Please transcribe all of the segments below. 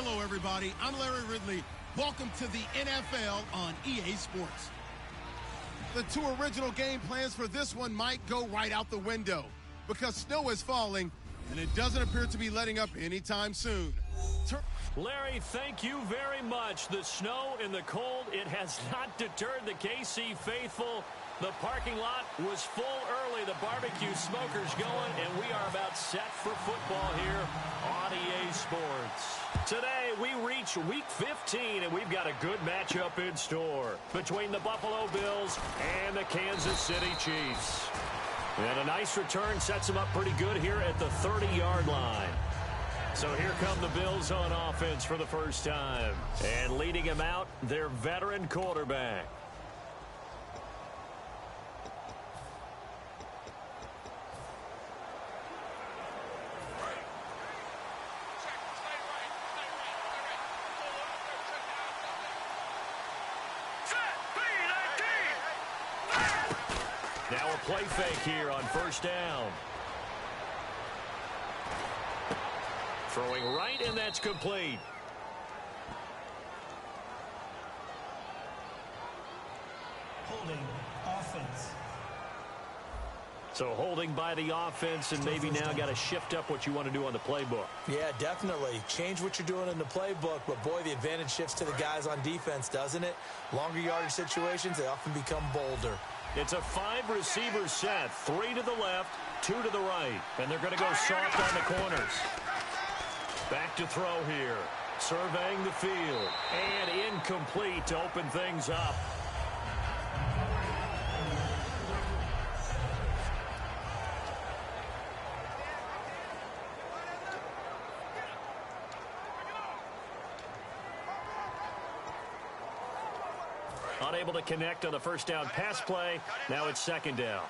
Hello, everybody. I'm Larry Ridley. Welcome to the NFL on EA Sports. The two original game plans for this one might go right out the window because snow is falling, and it doesn't appear to be letting up anytime soon. Larry, thank you very much. The snow and the cold, it has not deterred the KC faithful. The parking lot was full early. The barbecue smoker's going, and we are about set for football here on EA Sports. Today, we reach Week 15, and we've got a good matchup in store between the Buffalo Bills and the Kansas City Chiefs. And a nice return sets them up pretty good here at the 30-yard line. So here come the Bills on offense for the first time. And leading him out, their veteran quarterback. Now a play fake here on first down. Throwing right, and that's complete. Holding offense. So holding by the offense, and maybe now got to shift up what you want to do on the playbook. Yeah, definitely. Change what you're doing in the playbook, but boy, the advantage shifts to the guys on defense, doesn't it? Longer yardage situations, they often become bolder. It's a 5-receiver set, 3 to the left, 2 to the right, and they're going to go soft on the corners. Back to throw here, surveying the field, and incomplete to open things up. Unable to connect on the first down pass play. Now it's second down.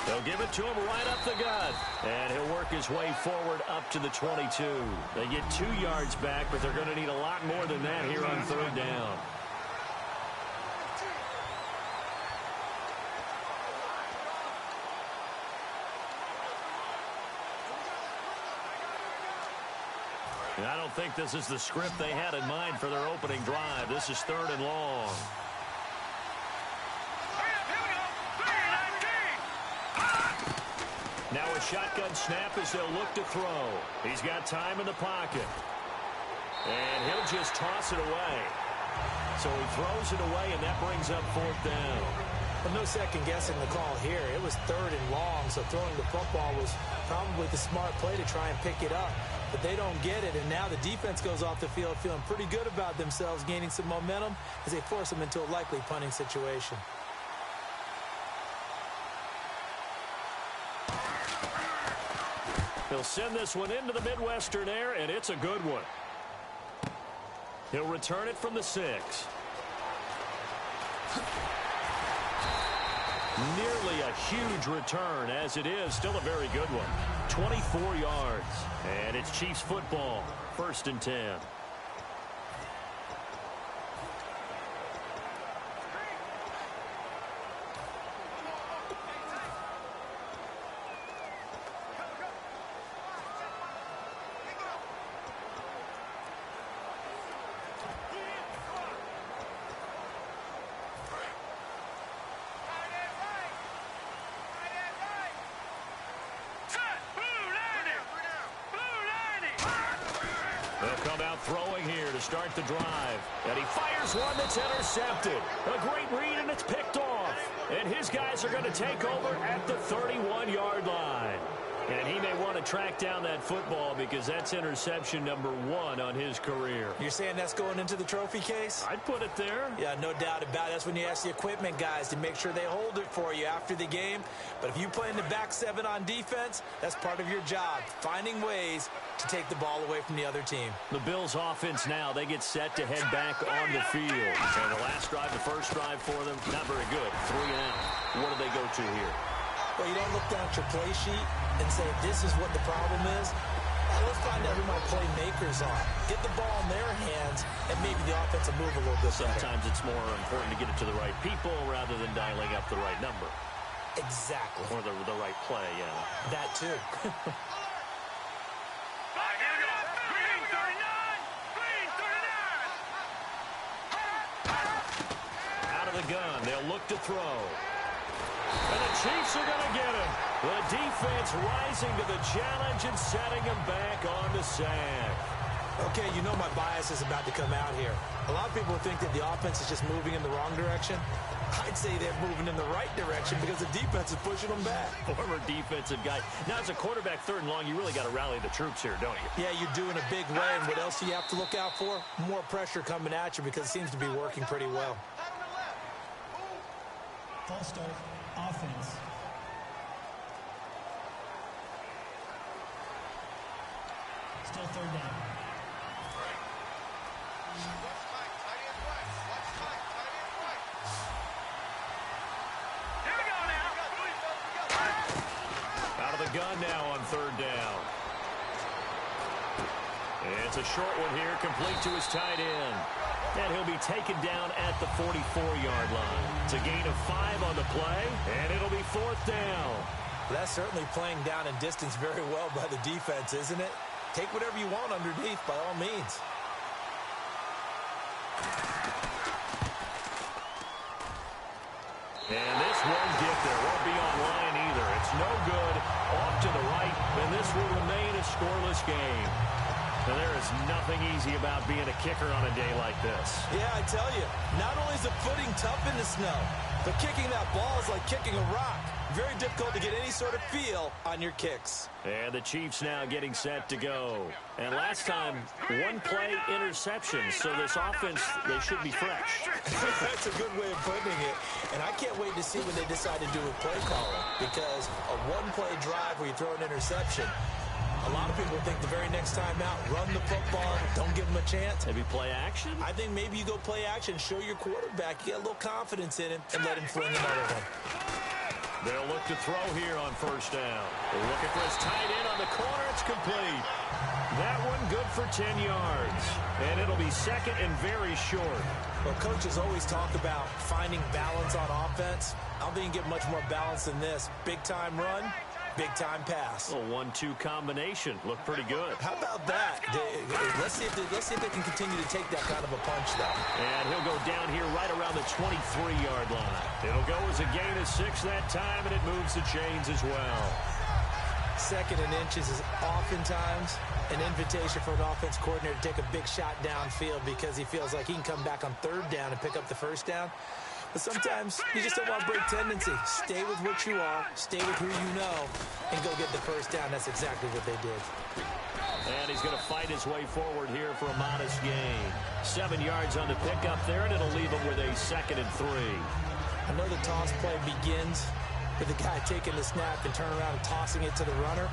They'll give it to him right up the gut. And he'll work his way forward up to the 22. They get 2 yards back, but they're going to need a lot more than that here on third down. And I don't think this is the script they had in mind for their opening drive. This is 3rd and long. Now a shotgun snap as they'll look to throw. He's got time in the pocket. And he'll just toss it away. So he throws it away, and that brings up 4th down. Well, no second guessing the call here. It was 3rd and long, so throwing the football was probably the smart play to try and pick it up. But they don't get it, and now the defense goes off the field feeling pretty good about themselves, gaining some momentum as they force them into a likely punting situation. He'll send this one into the Midwestern air, and it's a good one. He'll return it from the 6. Nearly a huge return, as it is still a very good one. 24 yards, and it's Chiefs football, 1st and 10. Throwing here to start the drive. And he fires one that's intercepted. A great read, and it's picked off. And his guys are going to take over at the 31-yard line. And he may want to track down that football because that's interception number 1 on his career. You're saying that's going into the trophy case? I'd put it there. Yeah, no doubt about it. That's when you ask the equipment guys to make sure they hold it for you after the game. But if you play in the back 7 on defense, that's part of your job, finding ways to take the ball away from the other team. The Bills offense now, they get set to head back on the field. And the last drive, the first drive for them, not very good. 3 and out. What do they go to here? Well, you don't look down at your play sheet and say, this is what the problem is. Let's find out who my playmakers are. Get the ball in their hands, and maybe the offense will move a little bit better. Sometimes it's more important to get it to the right people rather than dialing up the right number. Exactly. Or the right play, yeah. That too. Out of the gun, they'll look to throw. And the Chiefs are going to get him. The defense rising to the challenge and setting him back on the sack. Okay, you know my bias is about to come out here. A lot of people think that the offense is just moving in the wrong direction. I'd say they're moving in the right direction because the defense is pushing them back. Former defensive guy. Now, as a quarterback, 3rd and long, you really got to rally the troops here, don't you? Yeah, you're doing a big way, and what else do you have to look out for? More pressure coming at you because it seems to be working pretty well. False start, offense. Still 3rd down. Out of the gun now on 3rd down. It's a short one here, complete to his tight end. And he'll be taken down at the 44-yard line. It's a gain of 5 on the play, and it'll be 4th down. That's certainly playing down in distance very well by the defense, isn't it? Take whatever you want underneath, by all means. And this won't get there. Won't be online either. It's no good. Off to the right, and this will remain a scoreless game. And there is nothing easy about being a kicker on a day like this. Yeah, I tell you, not only is the footing tough in the snow, but kicking that ball is like kicking a rock. Very difficult to get any sort of feel on your kicks. And the Chiefs now getting set to go. And last time, 1-play interception. So this offense, they should be fresh. That's a good way of putting it. And I can't wait to see when they decide to do a play calling. Because a 1-play drive where you throw an interception, a lot of people think the very next time out, run the football, don't give them a chance. Maybe play action? I think maybe you go play action, show your quarterback, you get a little confidence in him, and let him fling another one. They'll look to throw here on 1st down. They're looking for his tight end on the corner. It's complete. That one good for 10 yards. And it'll be 2nd and very short. Well, coaches always talk about finding balance on offense. I don't think you can get much more balance than this. Big-time run, big-time pass. A 1-2 combination. Looked pretty good. How about that? Let's see if they can continue to take that kind of a punch, though. And he'll go down here right around the 23-yard line. It'll go as a gain of 6 that time, and it moves the chains as well. 2nd and inches is oftentimes an invitation for an offense coordinator to take a big shot downfield because he feels like he can come back on 3rd down and pick up the 1st down. But sometimes you just don't want to break tendency. Stay with what you are, stay with who you know, and go get the 1st down. That's exactly what they did. And he's going to fight his way forward here for a modest gain. 7 yards on the pickup there, and it'll leave him with a 2nd and 3. I know the toss play begins with the guy taking the snap and turning around and tossing it to the runner.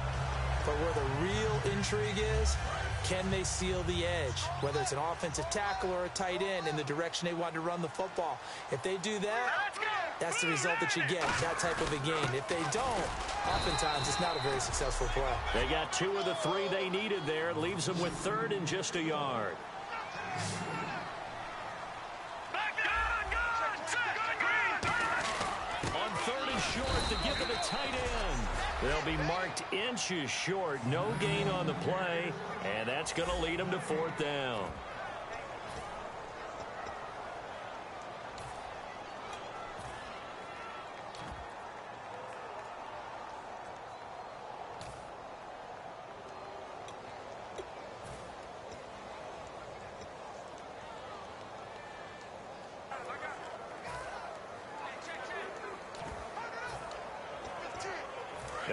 But where the real intrigue is, can they seal the edge? Whether it's an offensive tackle or a tight end in the direction they want to run the football. If they do that, that's the result that you get, that type of a gain. If they don't, oftentimes it's not a very successful play. They got 2 of the 3 they needed there. It leaves them with 3rd and just a yard. On 3rd and short to give it a tight end. They'll be marked inches short. No gain on the play. And that's going to lead them to 4th down.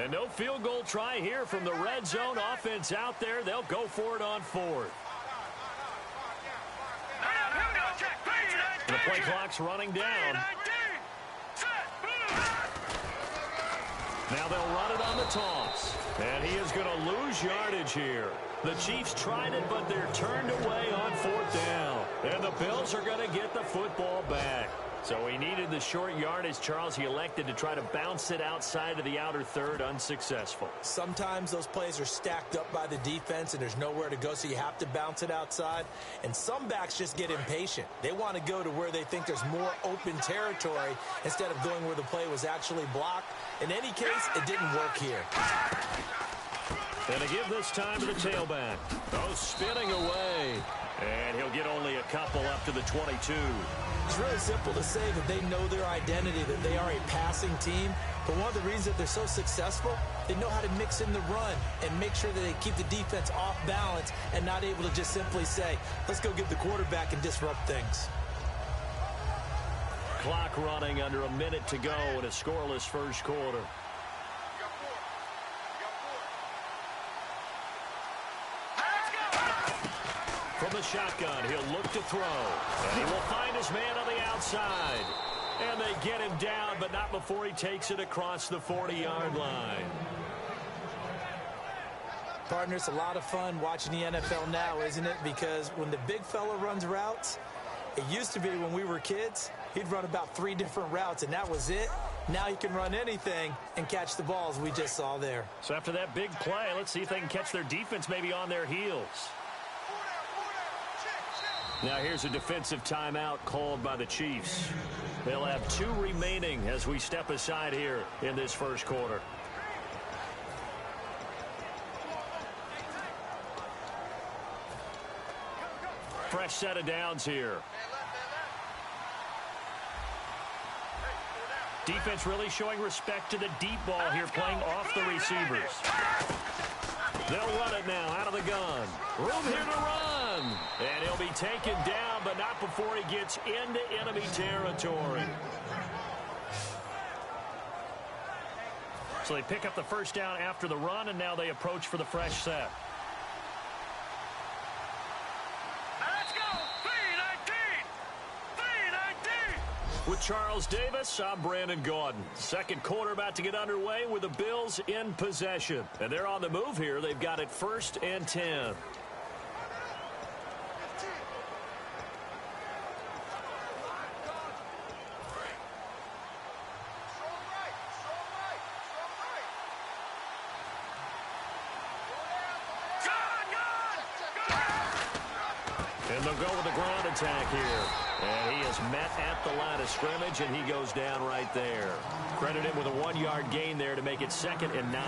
And no field goal try here from the red zone offense out there. They'll go for it on 4th. And the play clock's running down. Now they'll run it on the toss. And he is going to lose yardage here. The Chiefs tried it, but they're turned away on 4th down. And the Bills are going to get the football back. So he needed the short yardage, Charles. He elected to try to bounce it outside of the outer third, unsuccessful. Sometimes those plays are stacked up by the defense and there's nowhere to go, so you have to bounce it outside. And some backs just get impatient. They want to go to where they think there's more open territory instead of going where the play was actually blocked. In any case, it didn't work here. And to give this time to the tailback. Oh, spinning away. And he'll get only a couple up to the 22. It's really simple to say that they know their identity, that they are a passing team. But one of the reasons that they're so successful, they know how to mix in the run and make sure that they keep the defense off balance and not able to just simply say, let's go get the quarterback and disrupt things. Clock running under a minute to go in a scoreless first quarter. From the shotgun, he'll look to throw. And he will find his man on the outside. And they get him down, but not before he takes it across the 40-yard line. Partner, it's a lot of fun watching the NFL now, isn't it? Because when the big fella runs routes, it used to be when we were kids, he'd run about 3 different routes, and that was it. Now he can run anything and catch the balls we just saw there. So after that big play, let's see if they can catch their defense maybe on their heels. Now here's a defensive timeout called by the Chiefs. They'll have 2 remaining as we step aside here in this first quarter. Fresh set of downs here. Defense really showing respect to the deep ball here, playing off the receivers. They'll run it now out of the gun. Room here to run. And he'll be taken down, but not before he gets into enemy territory. So they pick up the first down after the run, and now they approach for the fresh set. Let's go! 3-19! With Charles Davis, I'm Brandon Gaudin. Second quarter about to get underway with the Bills in possession. And they're on the move here. They've got it 1st and 10. And they'll go with the ground attack here. And he is met at the line of scrimmage, and he goes down right there. Credit him with a 1-yard gain there to make it 2nd and 9.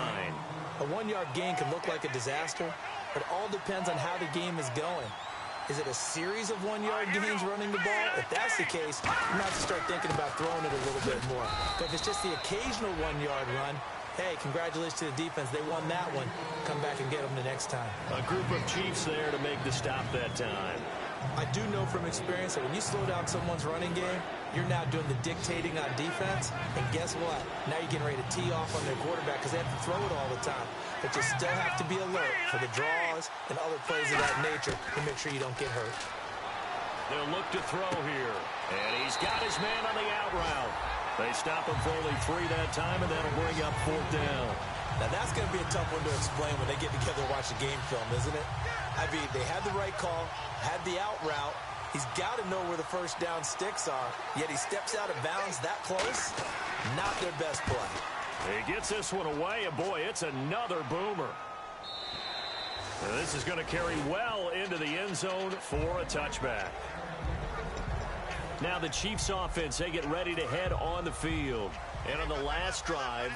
A 1-yard gain can look like a disaster, but it all depends on how the game is going. Is it a series of 1-yard gains running the ball? If that's the case, you might have to start thinking about throwing it a little bit more. But if it's just the occasional 1-yard run, hey, congratulations to the defense. They won that one. Come back and get them the next time. A group of Chiefs there to make the stop that time. I do know from experience that when you slow down someone's running game, you're now doing the dictating on defense. And guess what? Now you're getting ready to tee off on their quarterback because they have to throw it all the time. But you still have to be alert for the draws and other plays of that nature to make sure you don't get hurt. They'll look to throw here. And he's got his man on the out route. They stop him for only 3 that time, and that'll bring up 4th down. Now, that's going to be a tough one to explain when they get together and watch the game film, isn't it? I mean, they had the right call, had the out route. He's got to know where the first down sticks are, yet he steps out of bounds that close. Not their best play. He gets this one away, and boy, it's another boomer. And this is going to carry well into the end zone for a touchback. Now the Chiefs offense, they get ready to head on the field. And on the last drive,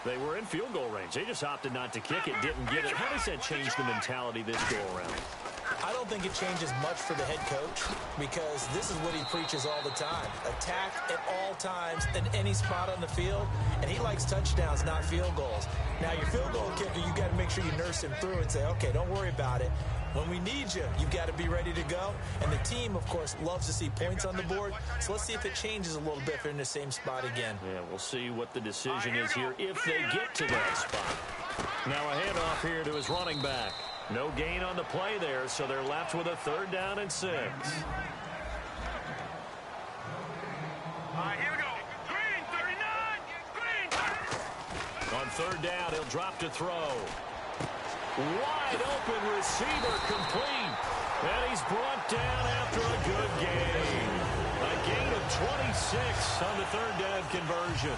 they were in field goal range. They just opted not to kick it, didn't get it. How does that change the mentality this go-around? I don't think it changes much for the head coach because this is what he preaches all the time. Attack at all times in any spot on the field, and he likes touchdowns, not field goals. Now, your field goal kicker, you got to make sure you nurse him through and say, okay, don't worry about it. When we need you, you've got to be ready to go. And the team, of course, loves to see points on the board. So let's see if it changes a little bit if they're in the same spot again. Yeah, we'll see what the decision is here if they get to that spot. Now a handoff here to his running back. No gain on the play there, so they're left with a 3rd down and 6. All right, here we go. Green, 39. Green. On 3rd down, he'll drop to throw. Wide open receiver complete. And he's brought down after a good gain. 26 on the third down conversion.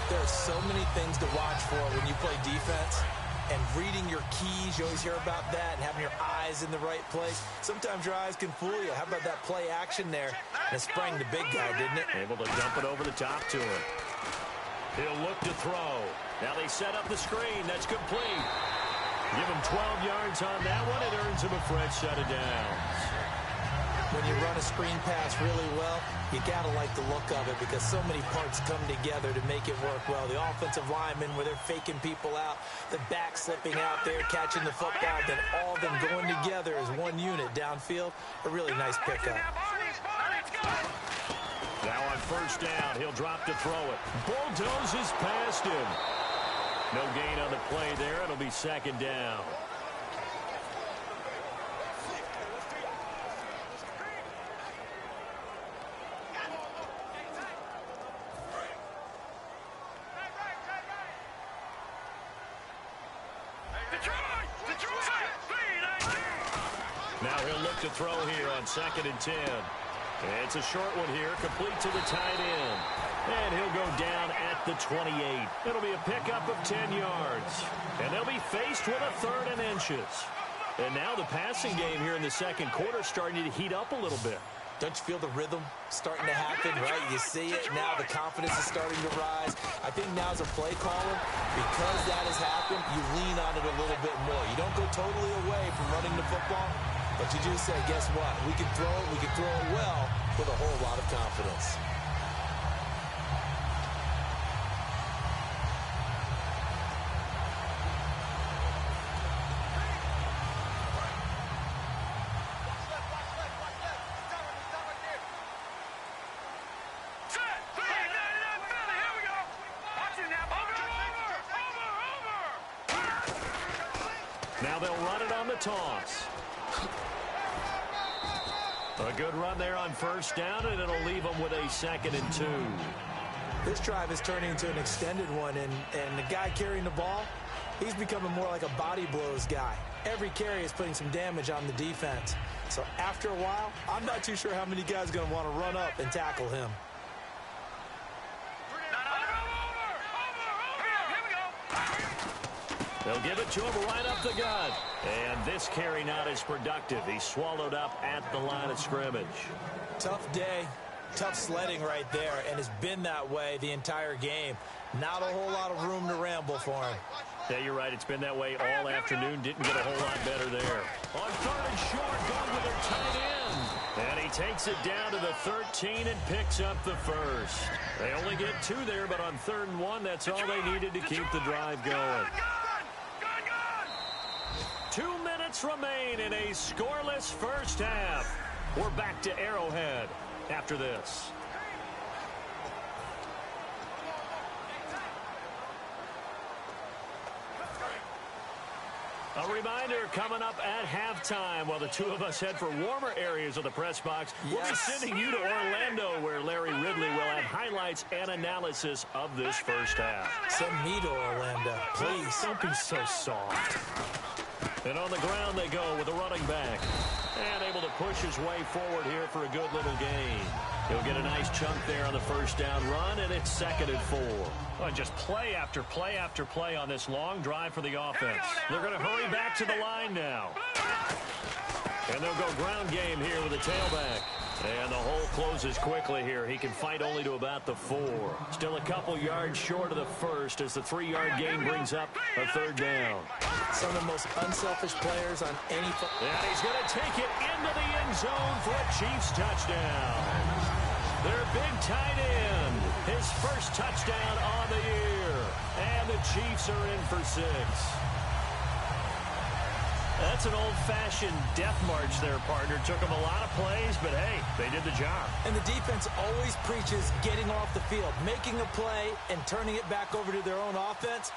There are so many things to watch for when you play defense. And reading your keys, you always hear about that, and having your eyes in the right place. Sometimes your eyes can fool you. How about that play action there? And it sprang the big guy, didn't it? Able to dump it over the top to him. He'll look to throw. Now they set up the screen. That's complete. Give him 12 yards on that one. It earns him a fresh set of downs. When you run a screen pass really well, you got to like the look of it because so many parts come together to make it work well. The offensive linemen, where they're faking people out, the back slipping out there, catching the football, then all of them going together as one unit downfield. A really nice pickup. Now on first down, he'll drop to throw it. Bulldozes past him. No gain on the play there. It'll be second down. Now he'll look to throw here on 2nd and 10. It's a short one here, complete to the tight end. And he'll go down at the 28. It'll be a pickup of 10 yards. And they'll be faced with a 3rd and inches. And now the passing game here in the second quarter starting to heat up a little bit. Don't you feel the rhythm starting to happen, right? You see it. Now the confidence is starting to rise. I think now as a play caller, because that has happened, you lean on it a little bit more. You don't go totally away from running the football, but you just say, guess what? We can throw it. We can throw it well with a whole lot of confidence. Now they'll run it on the toss. A good run there on first down, and it'll leave them with a 2nd and 2. This drive is turning into an extended one, and the guy carrying the ball, he's becoming more like a body blows guy. Every carry is putting some damage on the defense. So after a while, I'm not too sure how many guys are going to want to run up and tackle him. They'll give it to him right up the gut. And this carry not as productive. He's swallowed up at the line of scrimmage. Tough day, tough sledding right there, and it's been that way the entire game. Not a whole lot of room to ramble for him. Yeah, you're right. It's been that way all afternoon. Didn't get a whole lot better there. On 3rd and short, going with their tight end. And he takes it down to the 13 and picks up the first. They only get 2 there, but on 3rd and 1, that's all they needed to keep the drive going. 2 minutes remain in a scoreless first half. We're back to Arrowhead after this. A reminder coming up at halftime while the two of us head for warmer areas of the press box. We'll be sending you to Orlando where Larry Ridley will have highlights and analysis of this first half. Send me to Orlando, please. Don't be so soft. And on the ground they go with a running back. And able to push his way forward here for a good little gain. He'll get a nice chunk there on the first down run, and it's 2nd and 4. Well, just play after play after play on this long drive for the offense. They're going to hurry back to the line now. And they'll go ground game here with a tailback. And the hole closes quickly here. He can fight only to about the 4. Still a couple yards short of the first as the 3-yard gain brings up a 3rd down. Some of the most unselfish players on any football. And he's going to take it into the end zone for a Chiefs touchdown. Their big tight end, his first touchdown on the year. And the Chiefs are in for 6. That's an old-fashioned death march there, partner. Took them a lot of plays, but hey, they did the job. And the defense always preaches getting off the field, making a play, and turning it back over to their own offense.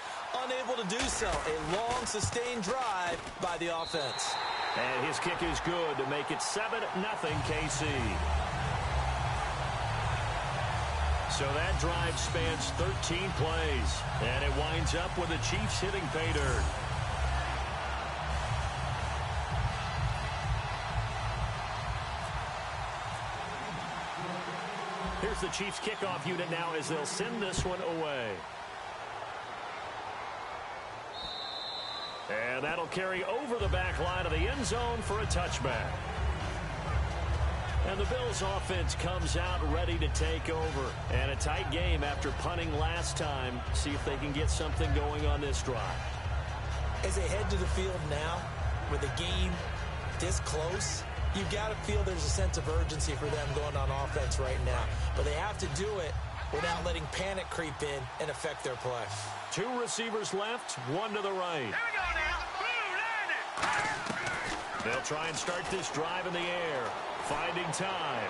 Unable to do so. A long, sustained drive by the offense. And his kick is good to make it 7-0 KC. So that drive spans 13 plays, and it winds up with the Chiefs hitting pay dirt. Here's the Chiefs kickoff unit now as they'll send this one away. And that'll carry over the back line of the end zone for a touchback. And the Bills offense comes out ready to take over. And a tight game after punting last time. See if they can get something going on this drive. As they head to the field now, with the game this close, you've got to feel there's a sense of urgency for them going on offense right now. But they have to do it without letting panic creep in and affect their play. 2 receivers left, 1 to the right. Here we go now. Blue, landing. They'll try and start this drive in the air. Finding time.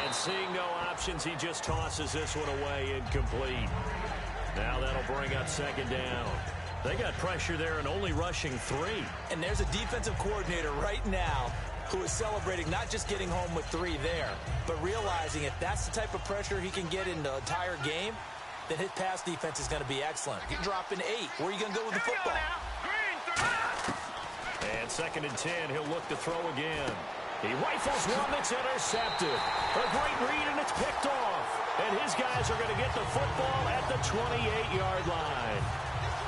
And seeing no options, he just tosses this one away incomplete. Now that'll bring up second down. They got pressure there and only rushing 3. And there's a defensive coordinator right now who is celebrating not just getting home with 3 there, but realizing if that's the type of pressure he can get in the entire game, then his pass defense is going to be excellent. You're dropping 8. Where are you going to go with the football? And 2nd and 10, he'll look to throw again. He rifles one that's intercepted. A great read, and it's picked off. And his guys are going to get the football at the 28-yard line.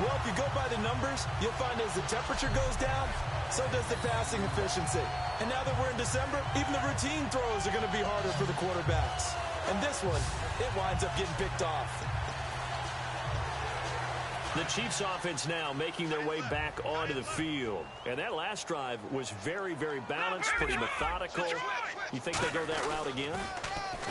Well, if you go by the numbers, you'll find as the temperature goes down, so does the passing efficiency. And now that we're in December, even the routine throws are going to be harder for the quarterbacks. And this one, it winds up getting picked off. The Chiefs offense now making their way back onto the field. And that last drive was very, very balanced, pretty methodical. You think they go that route again?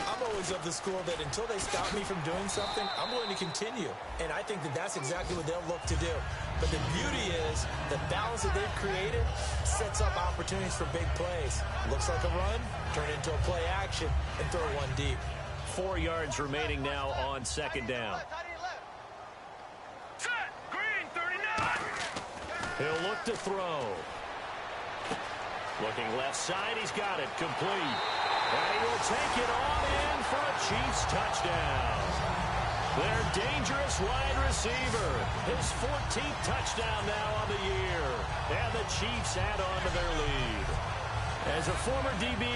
I'm always of the school that until they stop me from doing something, I'm going to continue. And I think that that's exactly what they'll look to do. But the beauty is the balance that they've created sets up opportunities for big plays. Looks like a run, turn it into a play action, and throw one deep. 4 yards remaining now on 2nd down. He'll look to throw. Looking left side, he's got it complete. And he will take it on in for a Chiefs touchdown. Their dangerous wide receiver. His 14th touchdown now on the year. And the Chiefs add on to their lead. As a former DB,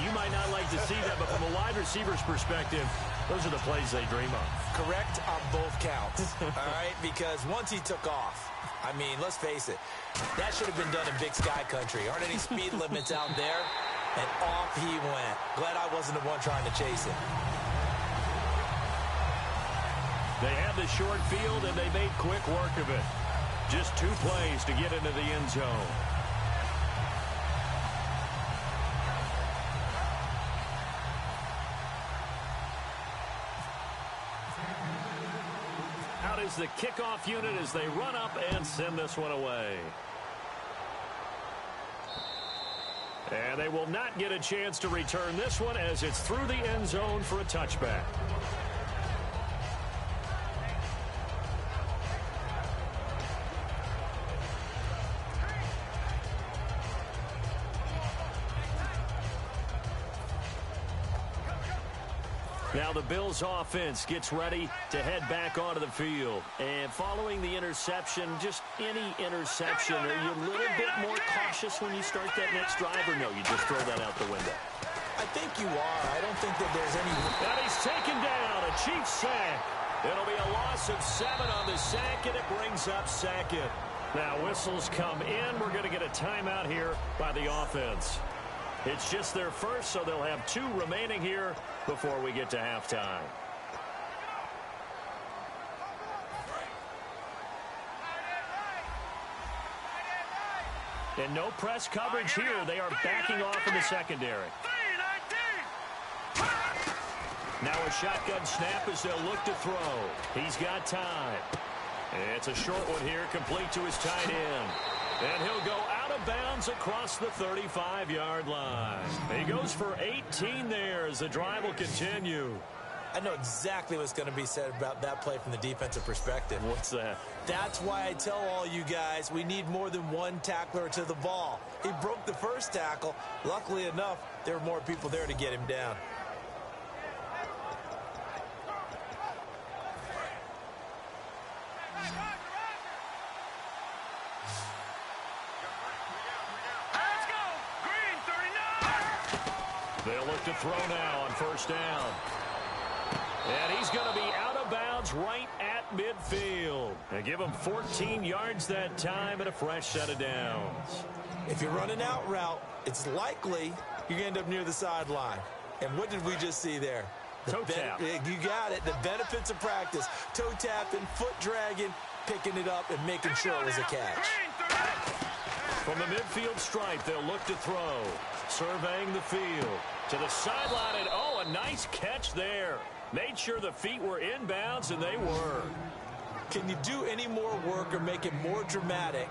you might not like to see that, but from a wide receiver's perspective, those are the plays they dream of. Correct on both counts, all right? Because once he took off, I mean, let's face it, that should have been done in Big Sky Country. Aren't any speed limits out there? And off he went. Glad I wasn't the one trying to chase him. They had the short field, and they made quick work of it. Just 2 plays to get into the end zone. Out is the kickoff unit as they run up and send this one away. And they will not get a chance to return this one as it's through the end zone for a touchback. Now the Bills offense gets ready to head back onto the field. And following the interception, just any interception, are you a little bit more cautious when you start that next drive, or no, you just throw that out the window? I think you are. I don't think that there's any... And he's taken down, a Chiefs sack. It'll be a loss of 7 on the sack, and it brings up 2nd. Now whistles come in. We're going to get a timeout here by the offense. It's just their first, so they'll have 2 remaining here before we get to halftime. And no press coverage here. They are backing off in the secondary. Now a shotgun snap as they'll look to throw. He's got time. It's a short one here, complete to his tight end. And he'll go out of bounds across the 35-yard line. He goes for 18 there as the drive will continue. I know exactly what's going to be said about that play from the defensive perspective. What's that? That's why I tell all you guys we need more than one tackler to the ball. He broke the first tackle. Luckily enough, there were more people there to get him down. They'll look to throw now on first down. And he's going to be out of bounds right at midfield. And give him 14 yards that time and a fresh set of downs. If you're running out route, it's likely you're going to end up near the sideline. And what did we just see there? Toe tap. You got it. The benefits of practice. Toe tapping, foot dragging, picking it up, and making sure it was a catch. From the midfield stripe, they'll look to throw. Surveying the field. To the sideline, and oh, a nice catch there. Made sure the feet were inbounds, and they were. Can you do any more work or make it more dramatic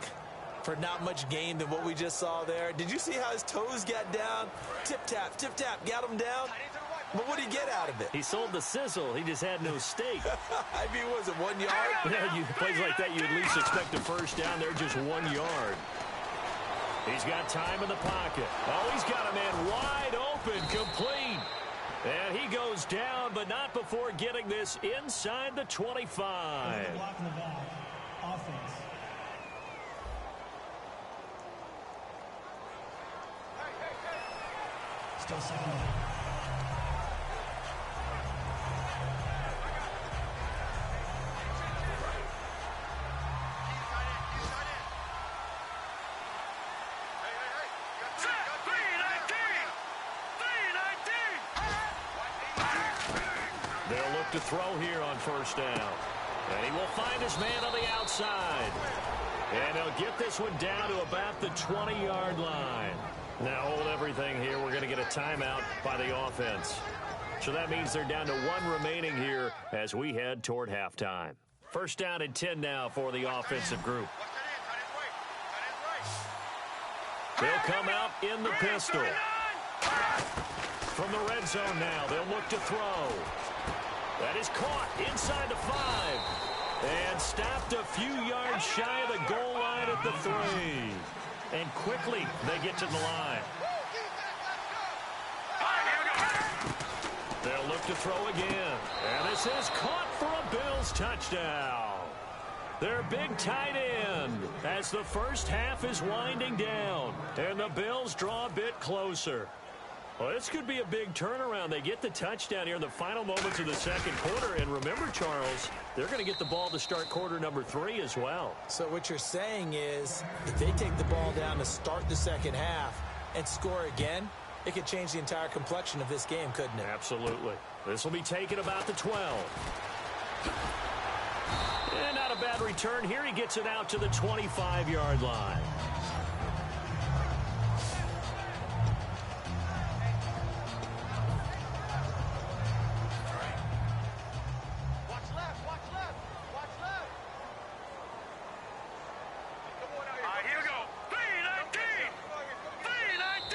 for not much gain than what we just saw there? Did you see how his toes got down? Tip, tap, got him down. But what did he get out of it? He sold the sizzle. He just had no steak. I mean, was it 1 yard? Yeah, plays like that, you at least expect a first down. They're just 1 yard. He's got time in the pocket. Oh, he's got a man wide open, complete. And he goes down, but not before getting this inside the 25. Block in the back. Offense. Still second down. They'll look to throw here on first down. And he will find his man on the outside. And he'll get this one down to about the 20-yard line. Now hold everything here. We're going to get a timeout by the offense. So that means they're down to 1 remaining here as we head toward halftime. First down and 10 now for the offensive group. They'll come out in the pistol. From the red zone now, they'll look to throw. That is caught inside the 5. And stopped a few yards shy of the goal line at the 3. And quickly, they get to the line. They'll look to throw again. And this is caught for a Bills touchdown. Their big tight end as the first half is winding down. And the Bills draw a bit closer. Well, this could be a big turnaround. They get the touchdown here in the final moments of the second quarter. And remember, Charles, they're going to get the ball to start quarter number 3 as well. So what you're saying is if they take the ball down to start the second half and score again, it could change the entire complexion of this game, couldn't it? Absolutely. This will be taken about the 12. And not a bad return here. He gets it out to the 25-yard line.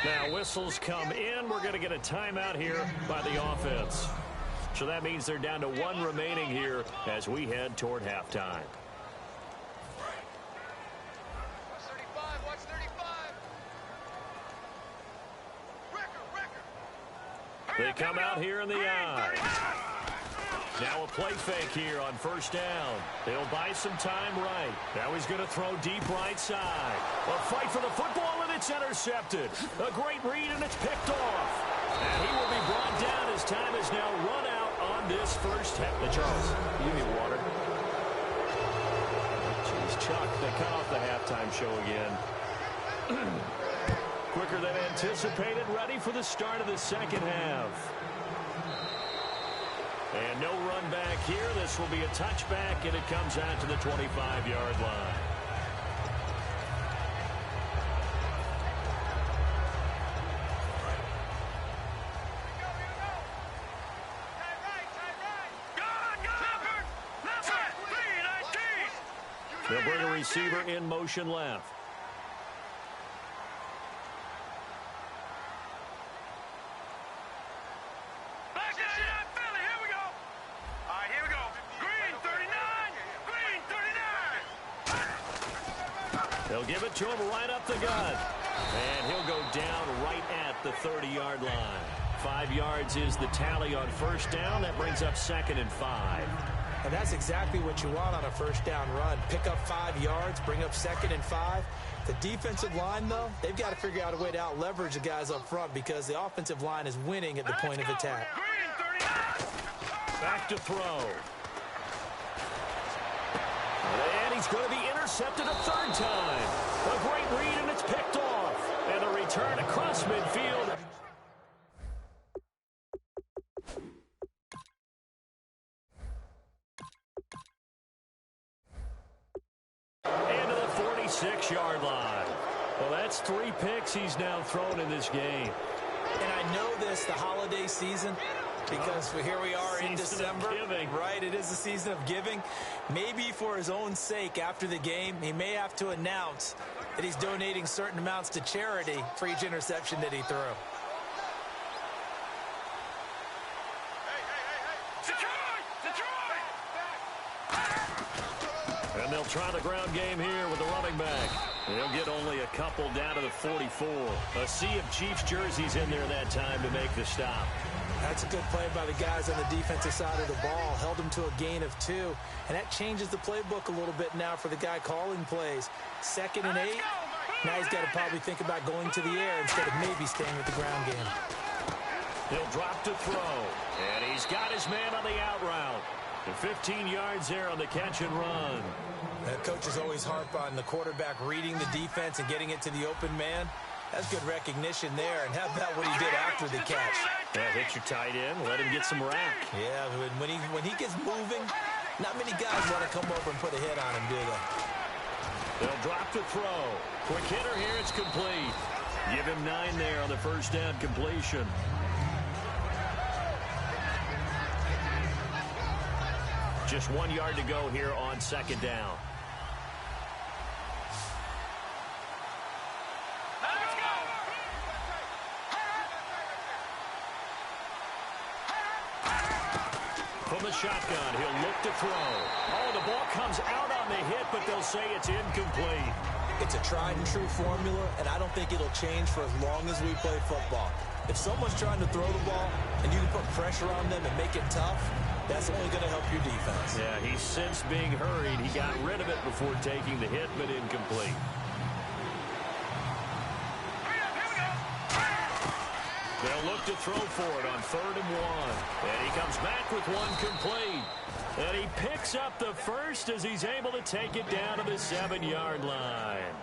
Now whistles come in. We're going to get a timeout here by the offense. So that means they're down to 1 remaining here as we head toward halftime. They come out here in the eye. Now a play fake here on first down. They'll buy some time right. Now he's going to throw deep right side. A fight for the football, and it's intercepted. A great read, and it's picked off. And he will be brought down as time is now run out on this first half. Charles, you need water. Jeez, Chuck, they cut off the halftime show again. Quicker than anticipated, ready for the start of the second half. And no run back here. This will be a touchback, and it comes out to the 25-yard line. They'll bring a receiver in motion left. They'll give it to him right up the gut. And he'll go down right at the 30-yard line. 5 yards is the tally on first down. That brings up 2nd and 5. And that's exactly what you want on a first down run. Pick up 5 yards, bring up 2nd and 5. The defensive line, though, they've got to figure out a way to out-leverage the guys up front because the offensive line is winning at the point of attack. Back to throw. And he's going to be intercepted a third time. A great read, and it's picked off. And a return across midfield. And to the 46-yard line. Well, that's 3 picks he's now thrown in this game. And I know this, the holiday season, because here we are in December, right? It is the season of giving. Maybe for his own sake after the game, he may have to announce that he's donating certain amounts to charity for each interception that he threw. And they'll try the ground game here with the running back. They'll get only a couple down to the 44. A sea of Chiefs jerseys in there that time to make the stop. That's a good play by the guys on the defensive side of the ball. Held him to a gain of 2. And that changes the playbook a little bit now for the guy calling plays. 2nd and 8. Now he's got to probably think about going to the air instead of maybe staying with the ground game. He'll drop to throw. And he's got his man on the out route. And 15 yards there on the catch and run. Coaches always harp on the quarterback reading the defense and getting it to the open man. That's good recognition there. And how about what he did after the catch? Yeah, hit your tight end, let him get some rack. Yeah, when he gets moving, not many guys want to come over and put a hit on him, do they? They'll drop to throw. Quick hitter here, it's complete. Give him 9 there on the first down completion. Just 1 yard to go here on 2nd down. From the shotgun, he'll look to throw. Oh, the ball comes out on the hit, but they'll say it's incomplete. It's a tried and true formula, and I don't think it'll change for as long as we play football. If someone's trying to throw the ball and you can put pressure on them and make it tough, that's only going to help your defense. Yeah, he's since being hurried. He got rid of it before taking the hit, but incomplete. They'll look to throw for it on 3rd and 1. And he comes back with one complete. And he picks up the first as he's able to take it down to the 7-yard line.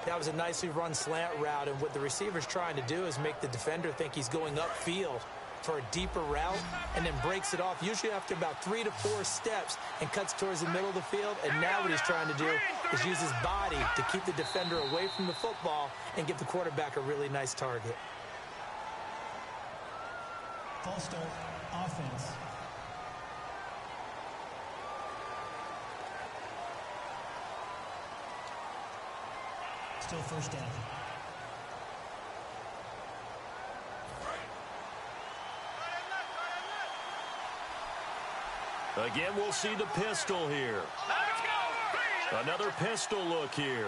That was a nicely run slant route, and what the receiver's trying to do is make the defender think he's going upfield for a deeper route and then breaks it off, usually after about 3 to 4 steps, and cuts towards the middle of the field. And now what he's trying to do is use his body to keep the defender away from the football and give the quarterback a really nice target. False start, offense. Still first down. Again, we'll see the pistol here. Another pistol look here.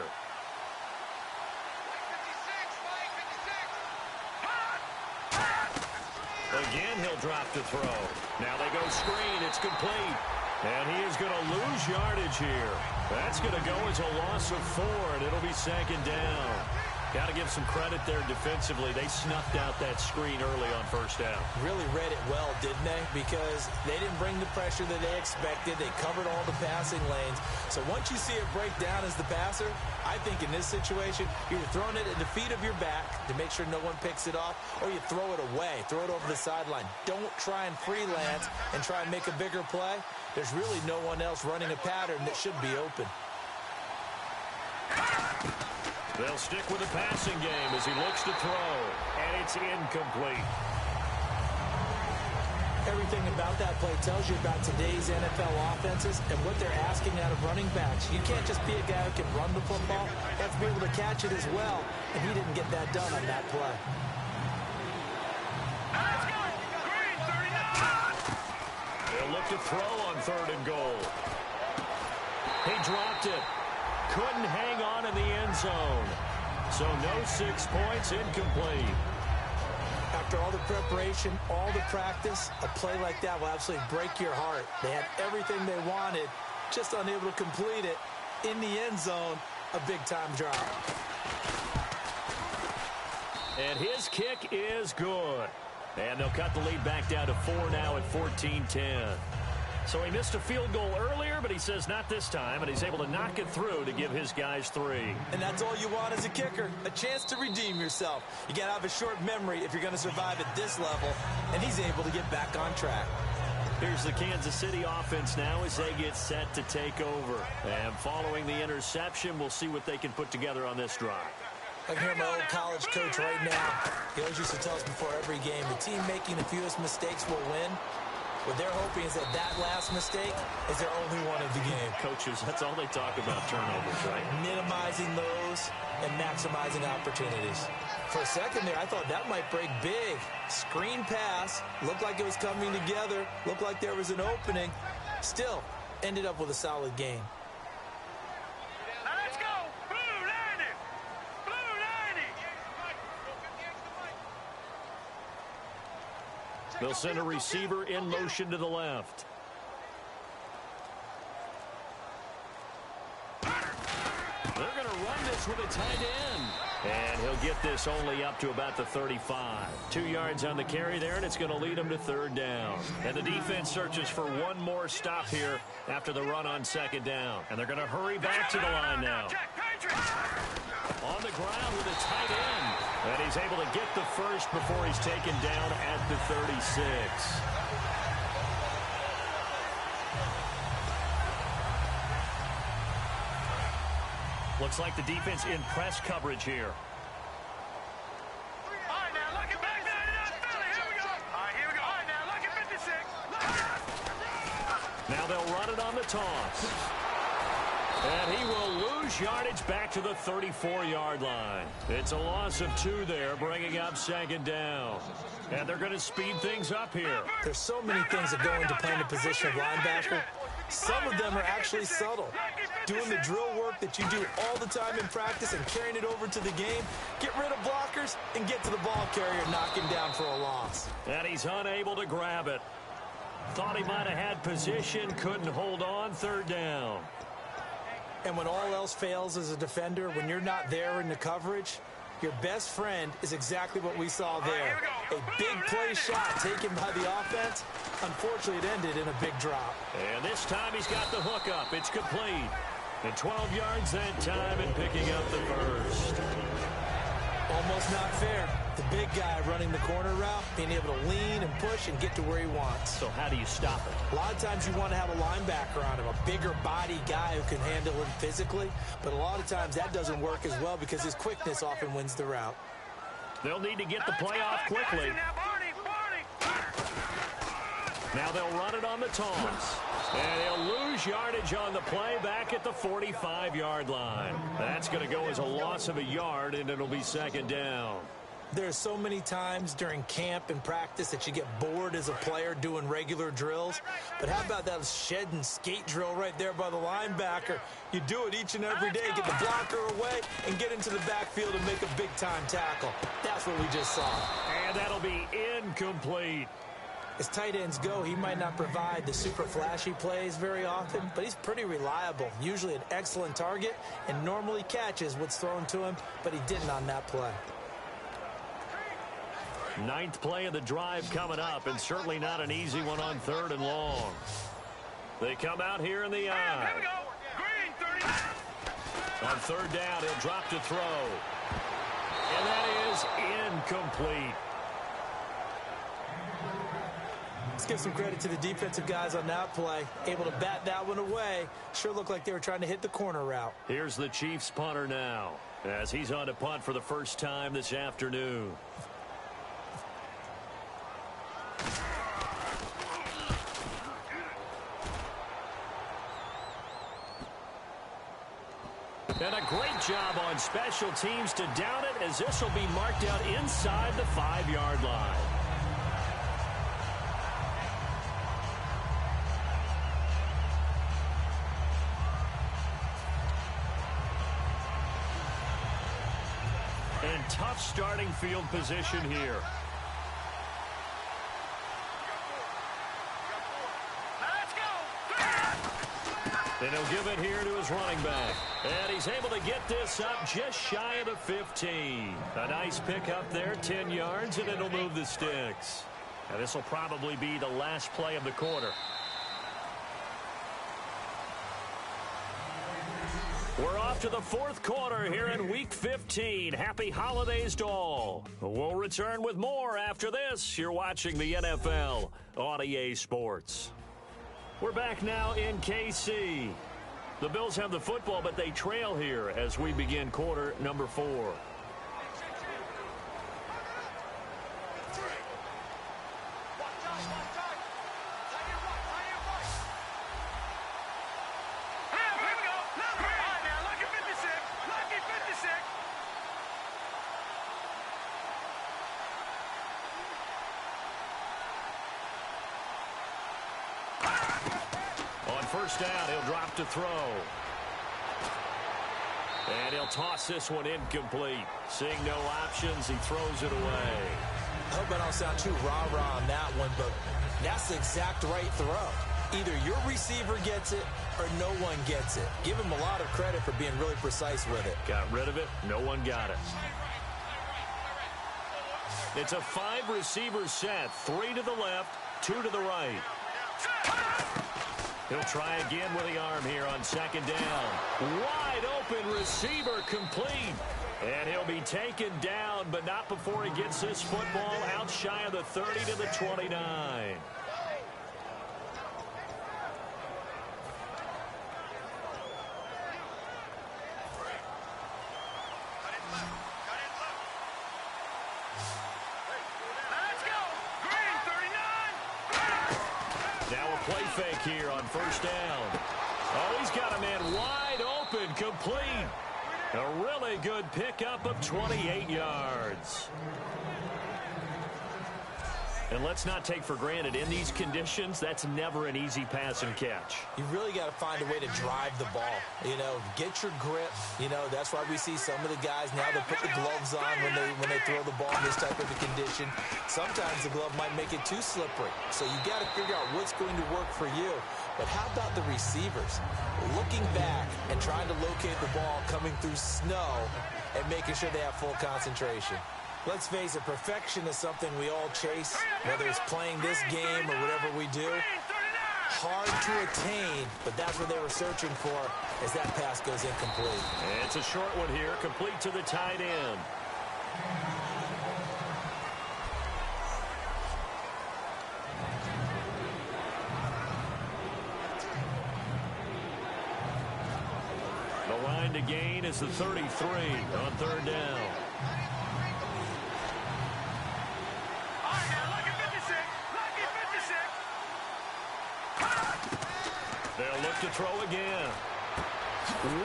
Again, he'll drop to throw. Now they go screen. It's complete. And he is going to lose yardage here. That's going to go as a loss of 4, and it'll be 2nd down. Got to give some credit there defensively. They snuffed out that screen early on 1st down. Really read it well, didn't they? Because they didn't bring the pressure that they expected. They covered all the passing lanes. So once you see it break down as the passer, I think in this situation, you're throwing it at the feet of your back to make sure no one picks it off, or you throw it away, throw it over the sideline. Don't try and freelance and try and make a bigger play. There's really no one else running a pattern that should be open. They'll stick with the passing game as he looks to throw, and it's incomplete. Everything about that play tells you about today's NFL offenses and what they're asking out of running backs. You can't just be a guy who can run the football. You have to be able to catch it as well, and he didn't get that done on that play. They'll look to throw on 3rd and goal. He dropped it. Couldn't hang on in the end zone. So no 6 points, incomplete. After all the preparation, all the practice, a play like that will absolutely break your heart. They had everything they wanted, just unable to complete it. In the end zone, a big-time drop. And his kick is good. And they'll cut the lead back down to 4 now at 14-10. So he missed a field goal earlier, but he says not this time, and he's able to knock it through to give his guys 3. And that's all you want as a kicker, a chance to redeem yourself. You got to have a short memory if you're going to survive at this level, and he's able to get back on track. Here's the Kansas City offense now as they get set to take over. And following the interception, we'll see what they can put together on this drive. I can hear my old college coach right now. He always used to tell us before every game, the team making the fewest mistakes will win. What they're hoping is that last mistake is their only one of the game. Coaches, that's all they talk about, turnovers, right? Minimizing those and maximizing opportunities. For a second there, I thought that might break big. Screen pass, looked like it was coming together, looked like there was an opening. Still, ended up with a solid game. Now let's go! Blue 90! Blue 90! They'll send a receiver in motion to the left. They're going to run this with a tight end. And he'll get this only up to about the 35. 2 yards on the carry there, and it's going to lead him to 3rd down. And the defense searches for one more stop here after the run on 2nd down. And they're going to hurry back to the line now. On the ground with a tight end. And he's able to get the first before he's taken down at the 36. Looks like the defense in press coverage here. All right, now look at back there. Here we go. All right, now look at 56. Now they'll run it on the toss. And he will lose yardage back to the 34-yard line. It's a loss of 2 there, bringing up 2nd down. And they're going to speed things up here. There's so many things that go into playing the position of linebacker. Some of them are actually subtle. Doing the drill work that you do all the time in practice and carrying it over to the game. Get rid of blockers and get to the ball carrier, knock him down for a loss. And he's unable to grab it. Thought he might have had position, couldn't hold on, 3rd down. And when all else fails as a defender, when you're not there in the coverage, your best friend is exactly what we saw there. A big play shot taken by the offense. Unfortunately, it ended in a big drop. And this time he's got the hook up. It's complete. And 12 yards that time and picking up the first. Almost not fair. The big guy running the corner route, being able to lean and push and get to where he wants. So how do you stop it? A lot of times you want to have a linebacker on him, a bigger body guy who can handle him physically. But a lot of times that doesn't work as well because his quickness often wins the route. They'll need to get the play off quickly. Now they'll run it on the toss. And he'll lose yardage on the play back at the 45-yard line. That's going to go as a loss of a yard, and it'll be 2nd down. There's so many times during camp and practice that you get bored as a player doing regular drills. But how about that shed and skate drill right there by the linebacker? You do it each and every day. Get the blocker away and get into the backfield and make a big-time tackle. That's what we just saw. And that'll be incomplete. As tight ends go, he might not provide the super flashy plays very often, but he's pretty reliable, usually an excellent target, and normally catches what's thrown to him, but he didn't on that play. 9th play of the drive coming up, and certainly not an easy one on 3rd and long. They come out here in the eye. Here we go. Green 30. On 3rd down, he'll drop to throw. And that is incomplete. Let's give some credit to the defensive guys on that play. Able to bat that one away. Sure looked like they were trying to hit the corner route. Here's the Chiefs punter now, as he's on to punt for the first time this afternoon. And a great job on special teams to down it, as this will be marked out inside the 5-yard line. And tough starting field position here. And he'll give it here to his running back. And he's able to get this up just shy of the 15. A nice pickup there, 10 yards, and it'll move the sticks. And this will probably be the last play of the quarter. We're off to the fourth quarter here in Week 15. Happy holidays to all. We'll return with more after this. You're watching the NFL on EA Sports. We're back now in KC. The Bills have the football, but they trail here as we begin quarter number 4. First down, he'll drop to throw. And he'll toss this one incomplete. Seeing no options, he throws it away. I hope I don't sound too rah-rah on that one, but that's the exact right throw. Either your receiver gets it or no one gets it. Give him a lot of credit for being really precise with it. Got rid of it. No one got it. It's a 5-receiver set. 3 to the left, 2 to the right. He'll try again with the arm here on second down. Wide open receiver complete. And he'll be taken down, but not before he gets this football out shy of the 30 to the 29. Play fake here on first down. Oh, he's got a man wide open, complete. A really good pickup of 28 yards. And let's not take for granted, in these conditions, that's never an easy pass and catch. You really got to find a way to drive the ball. You know, get your grip. You know, that's why we see some of the guys now that put the gloves on when they throw the ball in this type of a condition. Sometimes the glove might make it too slippery. So you got to figure out what's going to work for you. But how about the receivers? Looking back and trying to locate the ball coming through snow and making sure they have full concentration. Let's face it, perfection is something we all chase, whether it's playing this game or whatever we do. Hard to attain, but that's what they were searching for as that pass goes incomplete. It's a short one here, complete to the tight end. The line to gain is the 33 on third down. They'll look to throw again.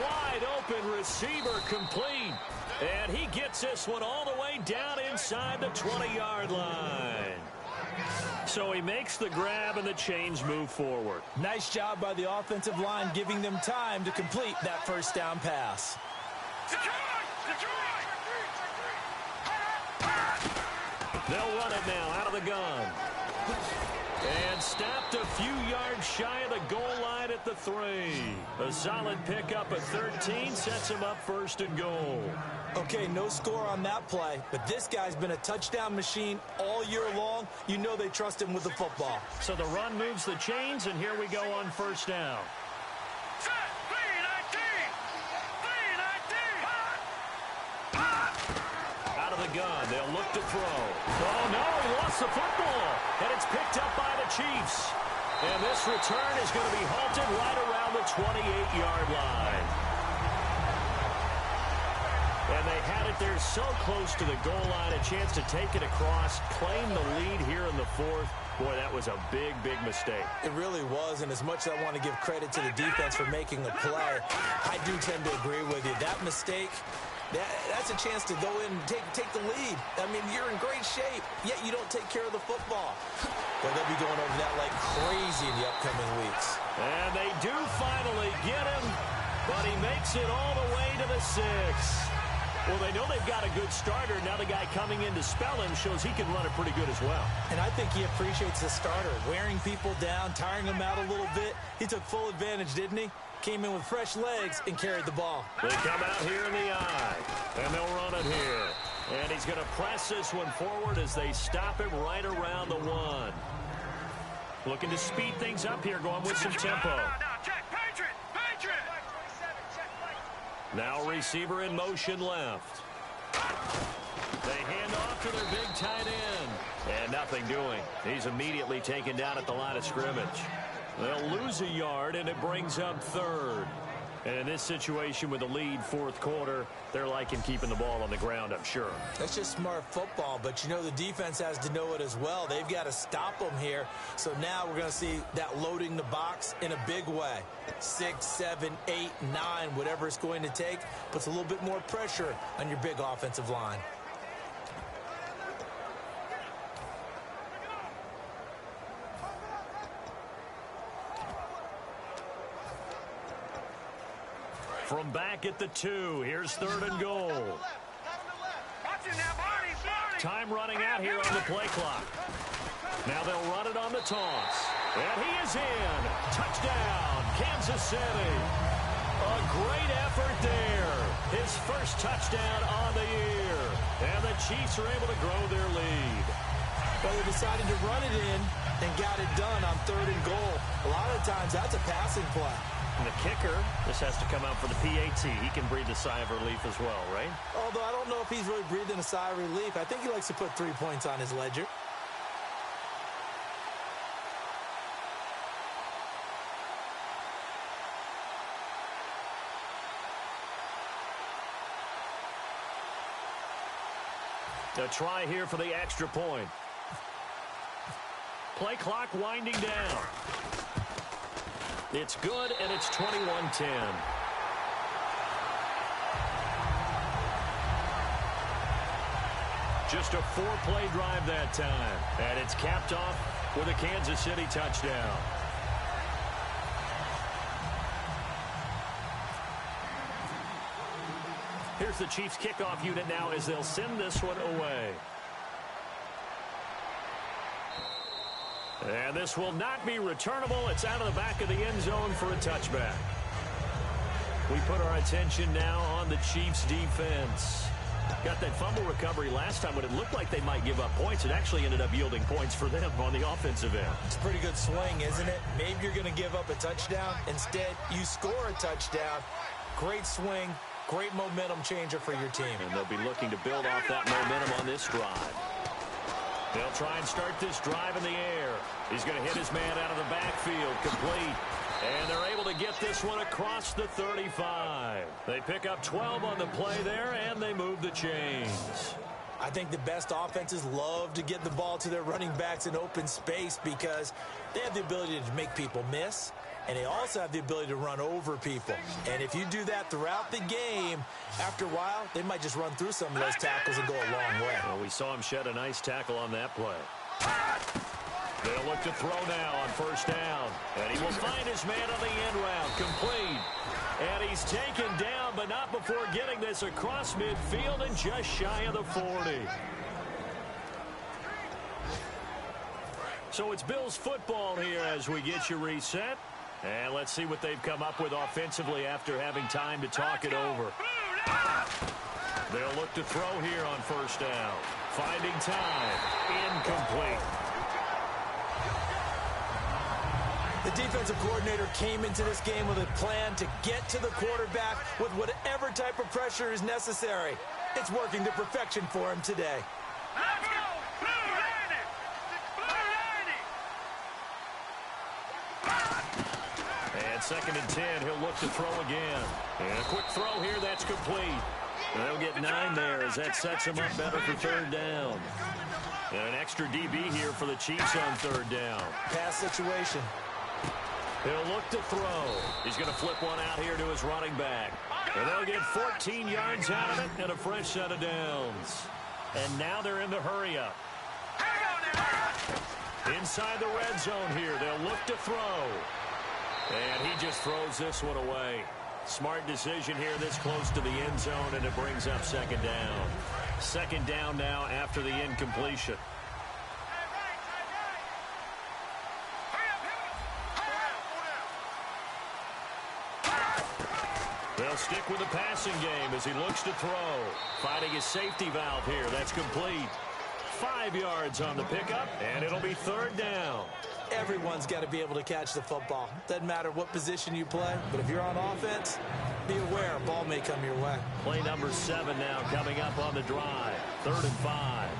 Wide open receiver complete. And he gets this one all the way down inside the 20-yard line. So he makes the grab and the chains move forward. Nice job by the offensive line giving them time to complete that first down pass. They'll run it now out of the gun. And stopped a few yards shy of the goal line at the 3. A solid pickup at 13 sets him up first and goal. Okay, no score on that play, but this guy's been a touchdown machine all year long. You know they trust him with the football. So the run moves the chains, and here we go on first down. Out of the gun, they'll look to throw. Oh, no, he lost the football, and it's picked up by the Chiefs. And this return is going to be halted right around the 28-yard line. And they had it there so close to the goal line, a chance to take it across, claim the lead here in the fourth. Boy, that was a big, big mistake. It really was, and as much as I want to give credit to the defense for making a play, I do tend to agree with you. That mistake, that's a chance to go in and take the lead. I mean, you're in great shape, yet you don't take care of the football. But they'll be going over that like crazy in the upcoming weeks. And they do finally get him, but he makes it all the way to the 6. Well, they know they've got a good starter. Now the guy coming in to spell him shows he can run it pretty good as well. And I think he appreciates the starter, wearing people down, tiring them out a little bit. He took full advantage, didn't he? came in with fresh legs and carried the ball. They come out here in the eye, and they'll run it here. And he's going to press this one forward as they stop him right around the 1. Looking to speed things up here, going with some tempo. Now receiver in motion left. They hand off to their big tight end. And nothing doing. He's immediately taken down at the line of scrimmage. They'll lose a yard, and it brings up 3rd. And in this situation with the lead 4th quarter, they're liking keeping the ball on the ground, I'm sure. That's just smart football, but you know the defense has to know it as well. They've got to stop them here. So now we're going to see that loading the box in a big way. 6, 7, 8, 9, whatever it's going to take, puts a little bit more pressure on your big offensive line. From back at the 2, here's 3rd and goal. Time running out here on the play clock. Now they'll run it on the toss. And he is in. Touchdown, Kansas City. A great effort there. His first touchdown on the year. And the Chiefs are able to grow their lead. Well, they decided to run it in and got it done on 3rd and goal. A lot of times that's a passing play. And the kicker, this has to come out for the PAT. He can breathe a sigh of relief as well, right? Although I don't know if he's really breathing a sigh of relief. I think he likes to put 3 points on his ledger. A try here for the extra point. Play clock winding down. It's good, and it's 21-10. Just a 4-play drive that time. And it's capped off with a Kansas City touchdown. Here's the Chiefs kickoff unit now as they'll send this one away. And this will not be returnable. It's out of the back of the end zone for a touchback. We put our attention now on the Chiefs' defense. Got that fumble recovery last time when it looked like they might give up points. It actually ended up yielding points for them on the offensive end. It's a pretty good swing, isn't it? Maybe you're going to give up a touchdown. Instead, you score a touchdown. Great swing, great momentum changer for your team. And they'll be looking to build off that momentum on this drive. They'll try and start this drive in the air. He's going to hit his man out of the backfield, complete. And they're able to get this one across the 35. They pick up 12 on the play there, and they move the chains. I think the best offenses love to get the ball to their running backs in open space because they have the ability to make people miss, and they also have the ability to run over people. And if you do that throughout the game, after a while, they might just run through some of those tackles and go a long way. Well, we saw him shed a nice tackle on that play. They'll look to throw now on 1st down. And he will find his man on the end route, complete. And he's taken down, but not before getting this across midfield and just shy of the 40. So it's Bills football here as we get you reset. And let's see what they've come up with offensively after having time to talk it over. They'll look to throw here on 1st down. Finding time. Incomplete. The defensive coordinator came into this game with a plan to get to the quarterback with whatever type of pressure is necessary. It's working to perfection for him today. Let's go! Blue Blue And 2nd and 10, he'll look to throw again. And a quick throw here, that's complete. And they'll get 9 there as that sets him up better for 3rd down. And an extra DB here for the Chiefs on 3rd down. Pass situation. He'll look to throw. He's going to flip one out here to his running back. And they'll get 14 yards out of it and a fresh set of downs. And now they're in the hurry-up. Inside the red zone here, they'll look to throw. And he just throws this one away. Smart decision here this close to the end zone, and it brings up 2nd down. 2nd down now after the incompletion. They'll stick with the passing game as he looks to throw. Finding his safety valve here. That's complete. 5 yards on the pickup, and it'll be third down. Everyone's got to be able to catch the football. Doesn't matter what position you play, but if you're on offense, be aware a ball may come your way. Play number 7 now coming up on the drive. 3rd and 5.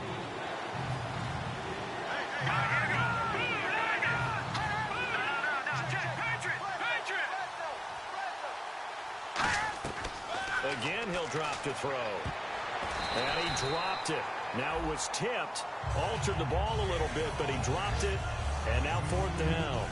Again, he'll drop to throw. And he dropped it. Now it was tipped. Altered the ball a little bit, but he dropped it. And now 4th down.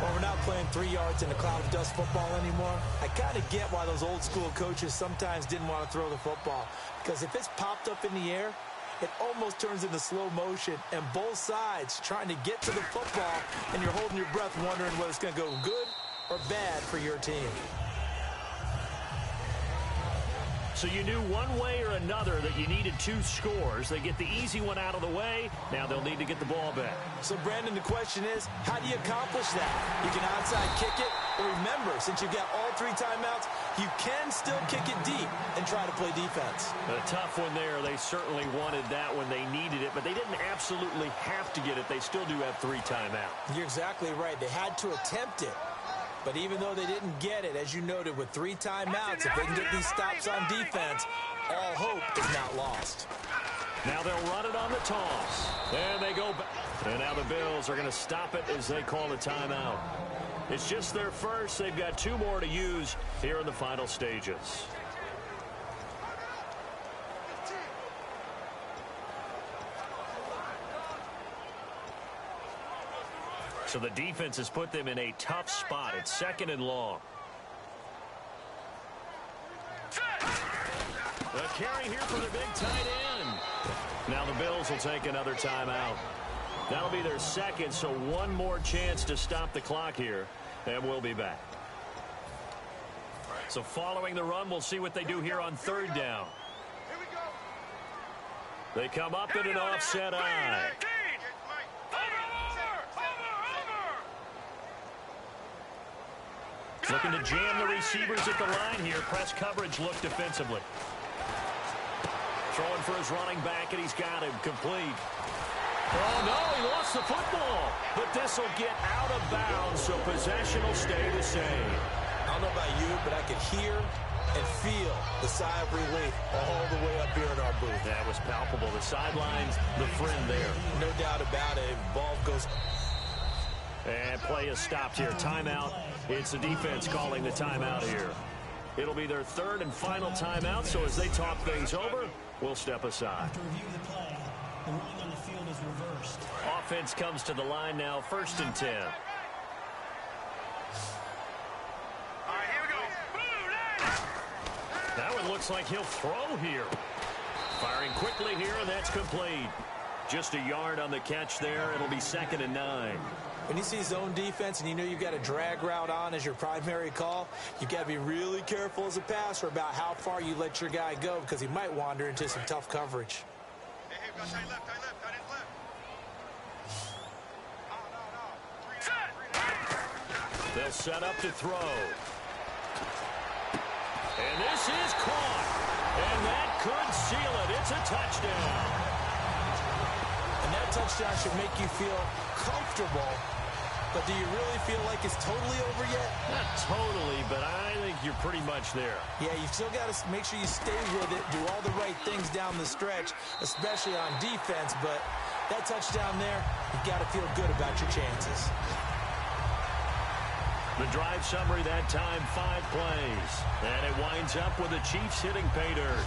Well, we're not playing 3 yards in a cloud of dust football anymore. I kind of get why those old school coaches sometimes didn't want to throw the football. Because if it's popped up in the air, it almost turns into slow motion. And both sides trying to get to the football, and you're holding your breath wondering whether it's going to go good or bad for your team. So you knew one way or another that you needed 2 scores. They get the easy one out of the way. Now they'll need to get the ball back. So, Brandon, the question is, how do you accomplish that? You can onside kick it. But remember, since you've got all 3 timeouts, you can still kick it deep and try to play defense. A tough one there. They certainly wanted that when they needed it, but they didn't absolutely have to get it. They still do have 3 timeouts. You're exactly right. They had to attempt it. But even though they didn't get it, as you noted, with 3 timeouts, if they can get these stops on defense, all hope is not lost. Now they'll run it on the toss. And they go back. And now the Bills are going to stop it as they call a timeout. It's just their first. They've got 2 more to use here in the final stages. So the defense has put them in a tough spot. It's 2nd and long. The carry here for the big tight end. Now the Bills will take another timeout. That'll be their 2nd, so 1 more chance to stop the clock here, and we'll be back. So following the run, we'll see what they do here on 3rd down. They come up in an offset eye. Looking to jam the receivers at the line here. Press coverage look defensively. Throwing for his running back, and he's got him complete. Oh, no, he lost the football. But this will get out of bounds, so possession will stay the same. I don't know about you, but I could hear and feel the sigh of relief all the way up here in our booth. That was palpable. The sidelines, the friend there. No doubt about it. Ball goes. And play is stopped here. Timeout. It's the defense calling the timeout here. It'll be their 3rd and final timeout, so as they talk things over, we'll step aside. After review of the play, the ruling on the field is reversed. Offense comes to the line now, 1st and 10. That one looks like he'll throw here. Firing quickly here, and that's complete. Just a yard on the catch there. It'll be 2nd and 9. When you see zone defense and you know you've got a drag route on as your primary call, you've got to be really careful as a passer about how far you let your guy go because he might wander into some tough coverage. Hey, tight left. They'll set up to throw. And this is caught. And that could seal it. It's a touchdown. And that touchdown should make you feel comfortable. But do you really feel like it's totally over yet? Not totally, but I think you're pretty much there. Yeah, you've still got to make sure you stay with it, do all the right things down the stretch, especially on defense. But that touchdown there, you've got to feel good about your chances. The drive summary that time, 5 plays. And it winds up with the Chiefs hitting pay dirt.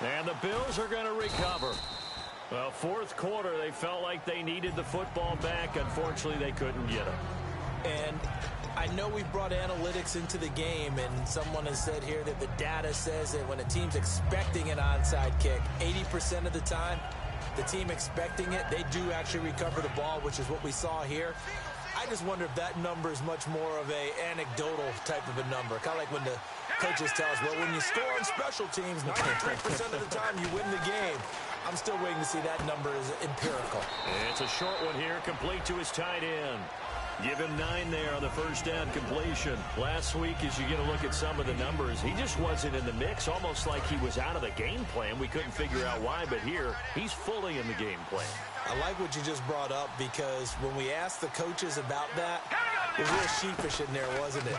And the Bills are going to recover. Well, 4th quarter, they felt like they needed the football back. Unfortunately, they couldn't get it. And I know we brought analytics into the game, and someone has said here that the data says that when a team's expecting an onside kick, 80% of the time, the team expecting it, they do actually recover the ball, which is what we saw here. I just wonder if that number is much more of a anecdotal type of a number. Kind of like when the coaches tell us, well, when you score on special teams, 93% of the time you win the game. I'm still waiting to see that number is empirical. It's a short one here, complete to his tight end. Give him 9 there on the first down completion. Last week, as you get a look at some of the numbers, he just wasn't in the mix, almost like he was out of the game plan. We couldn't figure out why, but here, he's fully in the game plan. I like what you just brought up, because when we asked the coaches about that, it was real sheepish in there, wasn't it?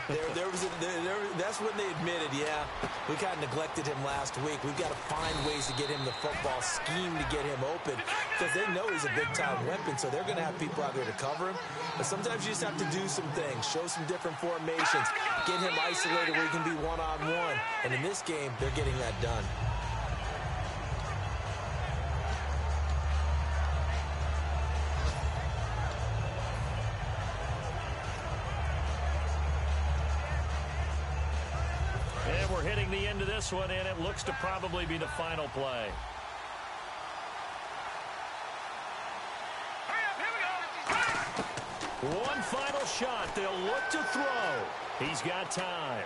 That's when they admitted, yeah, we kind of neglected him last week. We've got to find ways to get him the football, scheme to get him open, because they know he's a big-time weapon, so they're going to have people out there to cover him. But sometimes you just have to do some things, show some different formations, get him isolated where he can be one-on-one. And in this game, they're getting that done. And we're hitting the end of this one, and it looks to probably be the final play. One final shot. They'll look to throw. He's got time.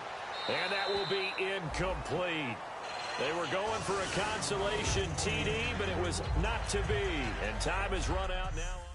And that will be incomplete. They were going for a consolation TD, but it was not to be. And time has run out now.